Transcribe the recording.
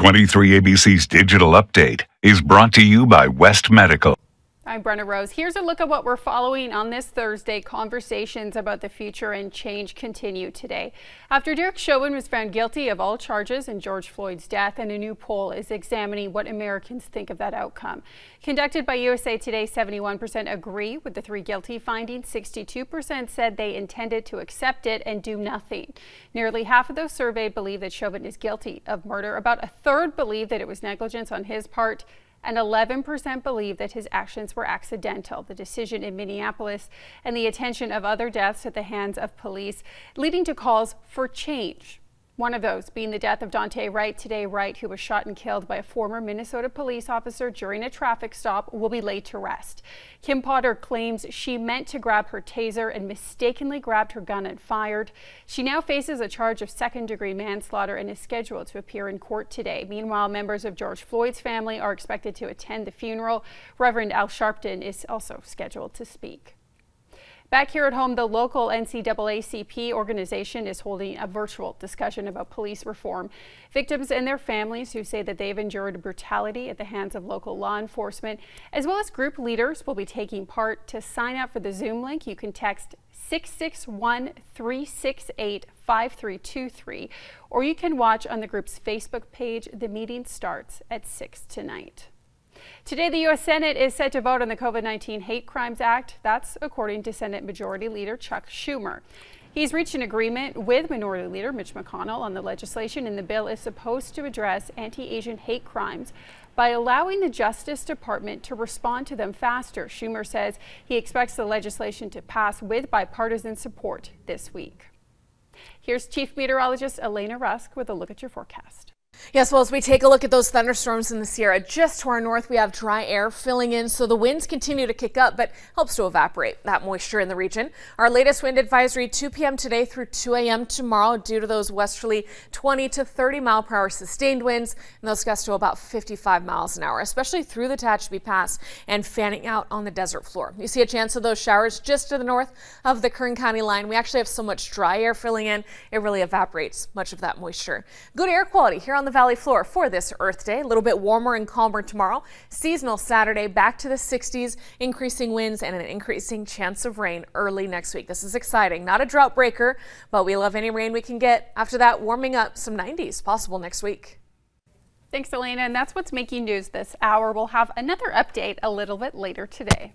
23 ABC's Digital Update is brought to you by West Medical. I'm Brenna Rose. Here's a look at what we're following on this Thursday. Conversations about the future and change continue today. After Derek Chauvin was found guilty of all charges in George Floyd's death, and a new poll is examining what Americans think of that outcome. Conducted by USA Today, 71% agree with the three guilty findings. 62% said they intended to accept it and do nothing. Nearly half of those surveyed believe that Chauvin is guilty of murder. About a third believe that it was negligence on his part, and 11% believe that his actions were accidental. The decision in Minneapolis and the attention of other deaths at the hands of police, leading to calls for change. One of those being the death of Daunte Wright. Today, Wright, who was shot and killed by a former Minnesota police officer during a traffic stop, will be laid to rest. Kim Potter claims she meant to grab her taser and mistakenly grabbed her gun and fired. She now faces a charge of second-degree manslaughter and is scheduled to appear in court today. Meanwhile, members of George Floyd's family are expected to attend the funeral. Reverend Al Sharpton is also scheduled to speak. Back here at home, the local NCAACP organization is holding a virtual discussion about police reform. Victims and their families who say that they've endured brutality at the hands of local law enforcement, as well as group leaders, will be taking part. To sign up for the Zoom link, you can text 661-368-5323, or you can watch on the group's Facebook page. The meeting starts at 6 tonight. Today, the U.S. Senate is set to vote on the COVID-19 Hate Crimes Act. That's according to Senate Majority Leader Chuck Schumer. He's reached an agreement with Minority Leader Mitch McConnell on the legislation, and the bill is supposed to address anti-Asian hate crimes by allowing the Justice Department to respond to them faster. Schumer says he expects the legislation to pass with bipartisan support this week. Here's Chief Meteorologist Elena Rusk with a look at your forecast. Yes, well, as we take a look at those thunderstorms in the Sierra, just to our north, we have dry air filling in, so the winds continue to kick up, but helps to evaporate that moisture in the region. Our latest wind advisory, 2 p.m. today through 2 a.m. tomorrow, due to those westerly 20 to 30 mile per hour sustained winds, and those gusts to about 55 miles an hour, especially through the Tehachapi Pass and fanning out on the desert floor. You see a chance of those showers just to the north of the Kern County line. We actually have so much dry air filling in, it really evaporates much of that moisture. Good air quality here on the valley floor for this Earth Day. A little bit warmer and calmer tomorrow. Seasonal Saturday, back to the 60s, increasing winds and an increasing chance of rain early next week. This is exciting. Not a drought breaker, but we love any rain we can get. After that, warming up, some 90s possible next week. Thanks, Elena. And that's what's making news this hour. We'll have another update a little bit later today.